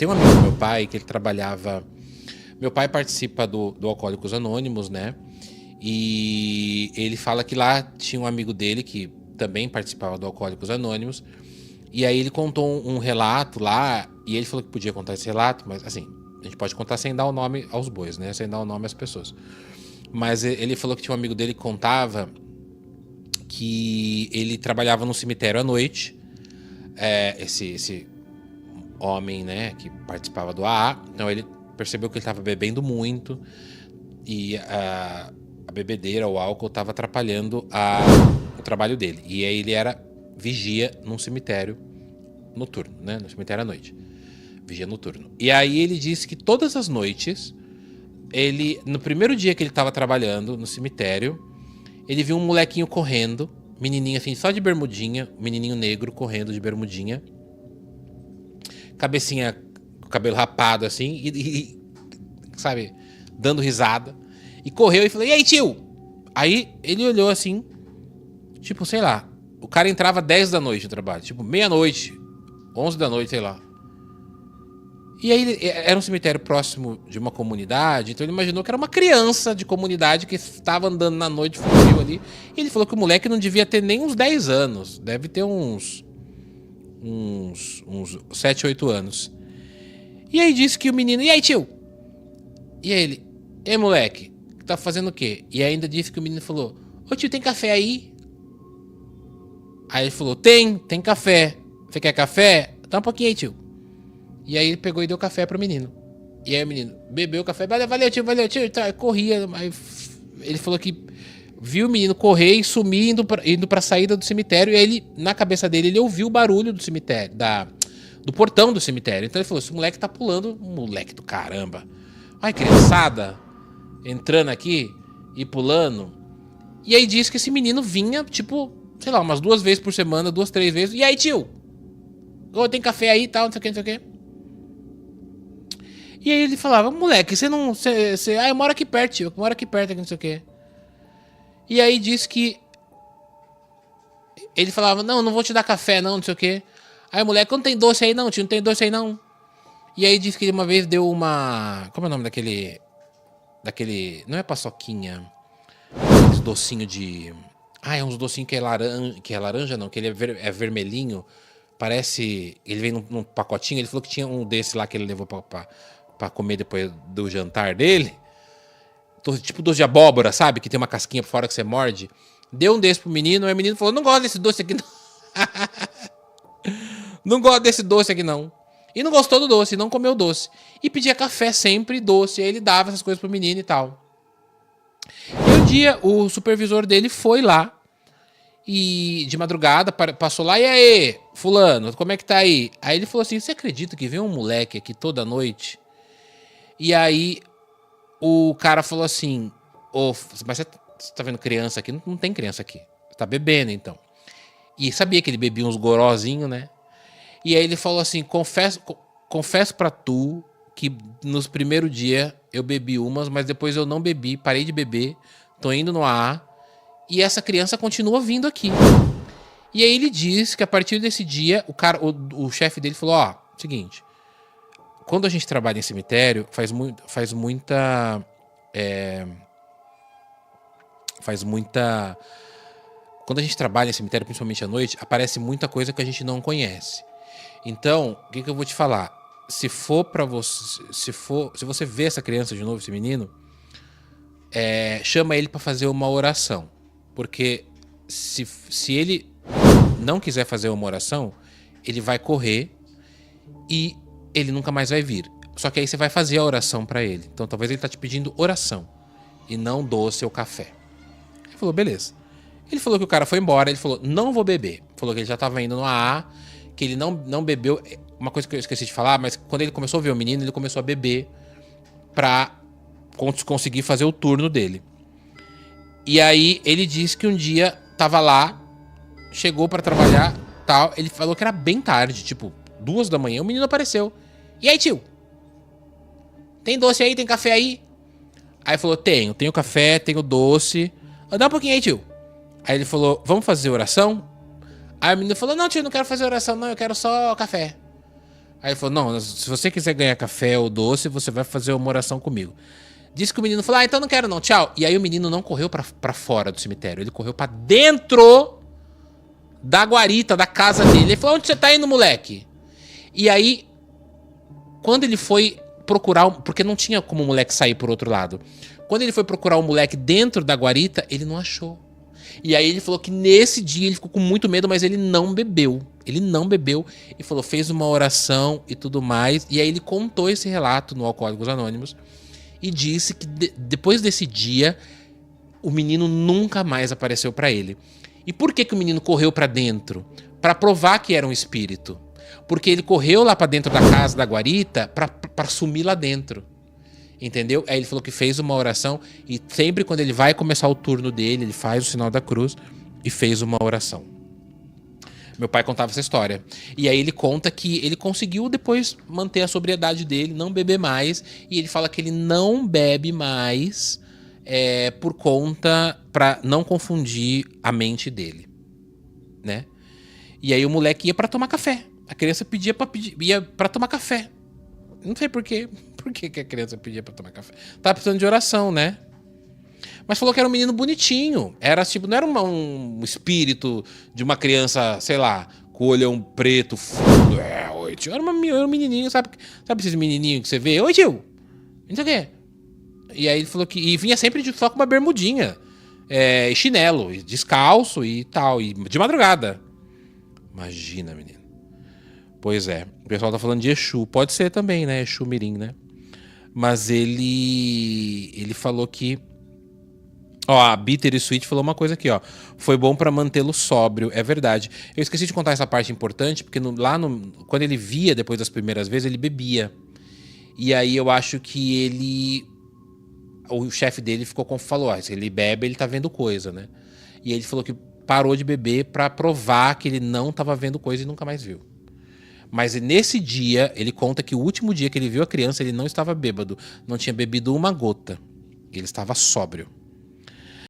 Tem um amigo do meu pai que ele trabalhava... Meu pai participa do Alcoólicos Anônimos, né? E ele fala que lá tinha um amigo dele que também participava do Alcoólicos Anônimos. E aí ele contou um relato lá, e ele falou que podia contar esse relato, mas assim, a gente pode contar sem dar o nome aos bois, né? Sem dar o nome às pessoas. Mas ele falou que tinha um amigo dele que contava que ele trabalhava num cemitério à noite. Esse homem, né, que participava do AA, então ele percebeu que ele estava bebendo muito e a bebedeira, o álcool, estava atrapalhando o trabalho dele. E aí ele era vigia num cemitério noturno, né, no cemitério à noite. Vigia noturno. E aí ele disse que todas as noites, no primeiro dia que ele estava trabalhando no cemitério, ele viu um molequinho correndo, menininho assim, só de bermudinha, menininho negro correndo de bermudinha, cabecinha, cabelo rapado assim, e sabe, dando risada. E correu e falou, e aí, tio? Aí ele olhou assim, tipo, sei lá, o cara entrava 10 da noite no trabalho, tipo, meia-noite, 11 da noite, sei lá. E aí era um cemitério próximo de uma comunidade, então ele imaginou que era uma criança de comunidade que estava andando na noite, fugiu ali. E ele falou que o moleque não devia ter nem uns 10 anos, deve ter uns 7, 8 anos. E aí disse que o menino, e aí, tio? E aí ele, e aí, moleque, tá fazendo o quê? E ainda disse que o menino falou, ô tio, tem café aí? Aí ele falou, tem café. Você quer café? Dá um pouquinho aí, tio. E aí ele pegou e deu café pro menino. E aí o menino bebeu o café, valeu, tio, tá, corria. Aí ele falou que viu o menino correr e sumir indo pra saída do cemitério. E aí ele, na cabeça dele, ele ouviu o barulho do cemitério, do portão do cemitério. Então ele falou, esse moleque tá pulando, moleque do caramba. Ai, criançada, entrando aqui e pulando. E aí disse que esse menino vinha, tipo, sei lá, umas 2 vezes por semana, 2, 3 vezes. E aí, tio? Oh, tem café aí e tal, não sei o que, não sei o que. E aí ele falava, moleque, você não... eu moro aqui perto, tio, eu moro aqui perto, não sei o que. E aí disse que... Ele falava, não vou te dar café, não sei o que. Aí o moleque, não tem doce aí não, tio, não tem doce aí não. E aí disse que ele uma vez deu uma... Como é o nome daquele... Não é paçoquinha. Aqueles docinho de... é uns docinhos que é laranja não, que ele é vermelhinho. Parece... Ele vem num pacotinho, ele falou que tinha um desse lá que ele levou pra comer depois do jantar dele. Tipo doce de abóbora, sabe? Que tem uma casquinha por fora que você morde. Deu um desse pro menino, aí o menino falou, não gosto desse doce aqui não. Não gosto desse doce aqui não. E não gostou do doce, não comeu doce. E pedia café sempre, doce. Aí ele dava essas coisas pro menino e tal. E um dia o supervisor dele foi lá. E de madrugada passou lá. E aí, fulano, como é que tá aí? Aí ele falou assim, você acredita que vem um moleque aqui toda noite? E aí o cara falou assim, mas você tá vendo criança aqui? Não tem criança aqui. Você tá bebendo então. E sabia que ele bebia uns gorozinhos, né? E aí ele falou assim, confesso pra tu que nos primeiros dias eu bebi umas, mas depois eu não bebi, parei de beber, tô indo no AA, e essa criança continua vindo aqui. E aí ele diz que a partir desse dia, o chefe dele falou, seguinte, quando a gente trabalha em cemitério, faz muita... Quando a gente trabalha em cemitério, principalmente à noite, aparece muita coisa que a gente não conhece. Então, o que eu vou te falar? Se você vê essa criança de novo, esse menino, chama ele para fazer uma oração. Porque se ele não quiser fazer uma oração, ele vai correr e ele nunca mais vai vir. Só que aí você vai fazer a oração para ele. Então talvez ele tá te pedindo oração e não doce ou café. Ele falou, beleza. Ele falou que o cara foi embora, ele falou, não vou beber. Falou que ele já tava indo no AA, que ele não bebeu. Uma coisa que eu esqueci de falar, mas quando ele começou a ver o menino, ele começou a beber pra conseguir fazer o turno dele. E aí ele disse que um dia tava lá, chegou pra trabalhar, tal. Ele falou que era bem tarde, tipo 2 da manhã, o menino apareceu. E aí, tio? Tem doce aí? Tem café aí? Aí falou, tenho café, tenho doce. Dá um pouquinho aí, tio. Aí ele falou, vamos fazer oração? Aí o menino falou, não, tio, não quero fazer oração, não, eu quero só café. Aí ele falou, não, se você quiser ganhar café ou doce, você vai fazer uma oração comigo. Disse que o menino falou, então não quero não, tchau. E aí o menino não correu pra fora do cemitério, ele correu pra dentro da guarita, da casa dele. Ele falou, onde você tá indo, moleque? E aí, quando ele foi procurar, porque não tinha como o moleque sair por outro lado. Quando ele foi procurar o moleque dentro da guarita, ele não achou. E aí ele falou que nesse dia ele ficou com muito medo, mas ele não bebeu. Ele não bebeu e falou, fez uma oração e tudo mais. E aí ele contou esse relato no Alcoólicos Anônimos e disse que depois desse dia o menino nunca mais apareceu pra ele. E por que o menino correu pra dentro? Pra provar que era um espírito. Porque ele correu lá pra dentro da casa da guarita pra sumir lá dentro. Entendeu? Aí ele falou que fez uma oração e sempre quando ele vai começar o turno dele, ele faz o sinal da cruz e fez uma oração. Meu pai contava essa história. E aí ele conta que ele conseguiu depois manter a sobriedade dele, não beber mais. E ele fala que ele não bebe mais por conta, pra não confundir a mente dele, né? E aí o moleque ia pra tomar café. A criança ia pra tomar café. Não sei por quê. Por que a criança pedia pra tomar café? Tava precisando de oração, né? Mas falou que era um menino bonitinho. Era tipo, não era um espírito de uma criança, sei lá, com o olhão preto, fundo. Oi, tio. Era um menininho, sabe esses menininhos que você vê? Oi, tio. Não sei o quê. E aí ele falou que... E vinha sempre só com uma bermudinha. E chinelo, descalço e tal. E de madrugada. Imagina, menino. Pois é. O pessoal tá falando de Exu. Pode ser também, né? Exu Mirim, né? Mas ele falou que... Ó, a Bitter e Sweet falou uma coisa aqui, ó. Foi bom pra mantê-lo sóbrio. É verdade. Eu esqueci de contar essa parte importante, porque quando ele via, depois das primeiras vezes, ele bebia. E aí eu acho que o chefe dele falou, se ele bebe, ele tá vendo coisa, né? E aí ele falou que parou de beber pra provar que ele não tava vendo coisa e nunca mais viu. Mas nesse dia, ele conta que o último dia que ele viu a criança, ele não estava bêbado. Não tinha bebido uma gota. Ele estava sóbrio.